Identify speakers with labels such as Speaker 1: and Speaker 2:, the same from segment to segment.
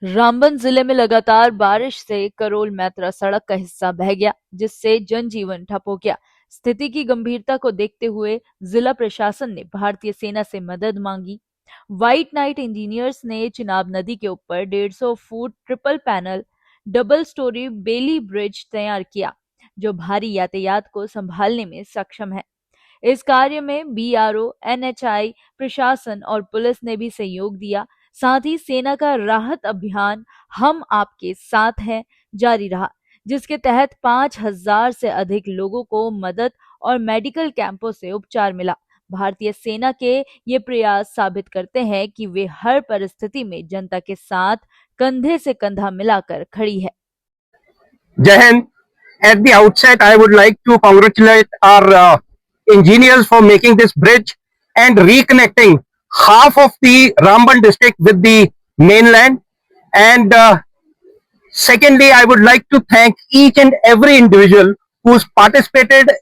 Speaker 1: रामबन जिले में लगातार बारिश से करोल मैत्रा सड़क का हिस्सा बह गया, जिससे जनजीवन ठप हो गया। स्थिति की गंभीरता को देखते हुए जिला प्रशासन ने भारतीय सेना से मदद मांगी। व्हाइट नाइट इंजीनियर्स ने चिनाब नदी के ऊपर 150 foot triple panel double storey Bailey bridge तैयार किया, जो भारी यातायात को संभालने में सक्षम है। इस कार्य में बीआरओ, एनएचआई, प्रशासन और पुलिस ने भी सहयोग दिया। साथ ही सेना का राहत अभियान हम आपके साथ हैं जारी रहा, जिसके तहत 5,000 से अधिक लोगों को मदद और मेडिकल कैंपों से उपचार मिला। भारतीय सेना के ये प्रयास साबित करते हैं कि वे हर परिस्थिति में जनता के साथ कंधे से कंधा मिलाकर खड़ी है।
Speaker 2: जय Hind. At the outset, I would like to congratulate our engineers for making this bridge and reconnecting half of the Ramban district with the mainland. And secondly, I would like to thank each and every individual who's participated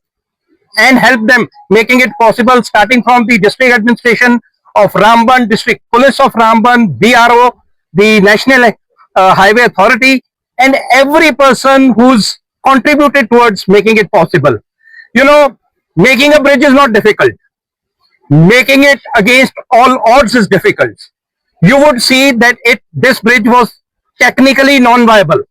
Speaker 2: and helped them making it possible, starting from the district administration of Ramban, district police of Ramban, BRO, the National Highway Authority, and every person who's contributed towards making it possible. You know, making a bridge is not difficult. Making it against all odds is difficult. You would see that this bridge was technically non-viable.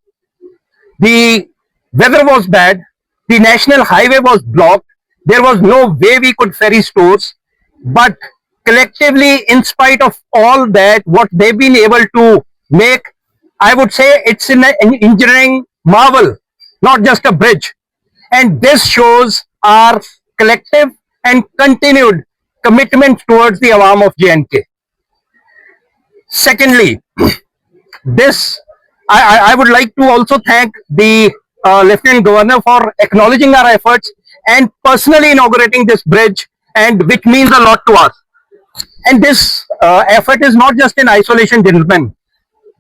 Speaker 2: The weather was bad. The national highway was blocked. There was no way we could ferry stores. But collectively, in spite of all that, what they've been able to make, I would say it's an engineering marvel, not just a bridge. And this shows our collective and continued commitment towards the Awam of J&K. Secondly, I would like to also thank the Lieutenant Governor for acknowledging our efforts and personally inaugurating this bridge, and which means a lot to us. And this effort is not just in isolation, gentlemen.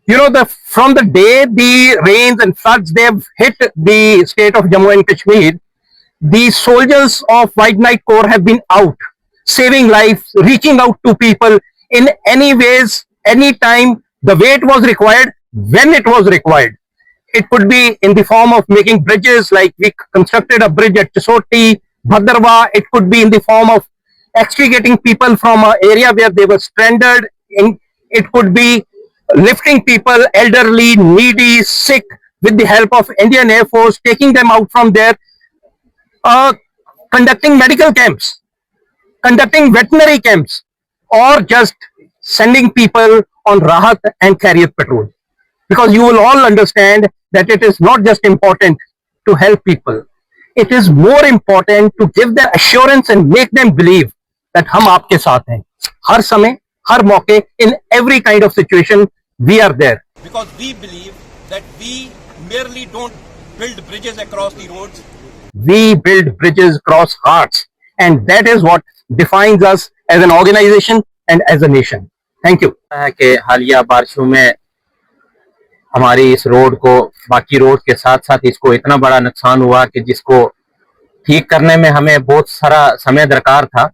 Speaker 2: You know, from the day the rains and floods they have hit the state of Jammu and Kashmir, the soldiers of White Knight Corps have been out, saving lives, reaching out to people in any ways, any time, the way it was required, when it was required. It could be in the form of making bridges, like we constructed a bridge at Chisoti, Bhadrava. It could be in the form of extricating people from an area where they were stranded. It could be lifting people, elderly, needy, sick, with the help of Indian Air Force, taking them out from there, conducting medical camps, conducting veterinary camps, or just sending people on Rahat and Khairiyat patrol. Because you will all understand that it is not just important to help people. It is more important to give them assurance and make them believe that हम आपके साथ हैं. हर समय, हर मौके, in every kind of situation, we are there.
Speaker 3: Because we believe that we merely don't build bridges across the roads.
Speaker 2: We build bridges across hearts, and that is what defines us as an organization and as a nation. Thank you.
Speaker 4: कि हालिया बारिशों में हमारी इस road को बाकी road के साथ साथ इसको इतना बड़ा नुकसान हुआ कि जिसको ठीक करने में हमें बहुत सारा समय दरकार था।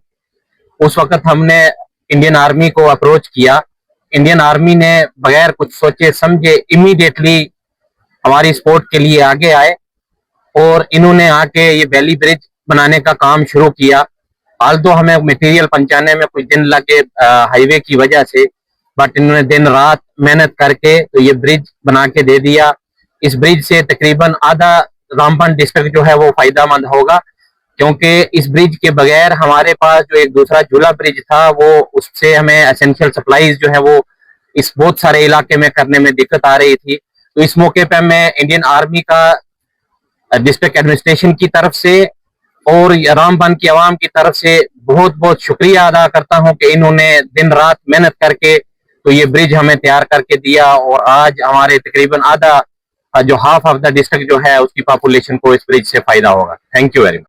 Speaker 4: उस वक्त हमने इंडियन आर्मी को अप्रोच किया। इंडियन आर्मी ने बगैर कुछ सोचे समझे इमीडिएटली हमारी सपोर्ट के लिए आगे आए और इन्होंने आके ये बेली ब्रिज बनाने का काम शुरू किया। आल्दो हमें मटेरियल पहुंचाने में कुछ दिन लगे हाईवे की वजह से, बट इन्होंने दिन रात मेहनत करके तो ये ब्रिज बना के दे दिया। इस ब्रिज से तकरीबन आधा रामबन डिस्ट्रिक्ट जो है वो फायदेमंद होगा, क्योंकि इस ब्रिज के बगैर हमारे पास जो एक दूसरा झूला ब्रिज था वो उससे हमें एसेंशियल सप्लाईज जो है वो इस बहुत सारे इलाके में करने में दिक्कत आ रही थी। तो इस मौके पे मैं इंडियन आर्मी का डिस्ट्रिक्ट एडमिनिस्ट्रेशन की तरफ से और रामबन की आवाम की तरफ से बहुत बहुत शुक्रिया अदा करता हूं कि इन्होंने दिन रात मेहनत करके तो ये ब्रिज हमें तैयार करके दिया और आज हमारे तकरीबन आधा जो हाफ ऑफ द डिस्ट्रिक्ट जो है उसकी पॉपुलेशन को इस ब्रिज से फायदा होगा। Thank you very much.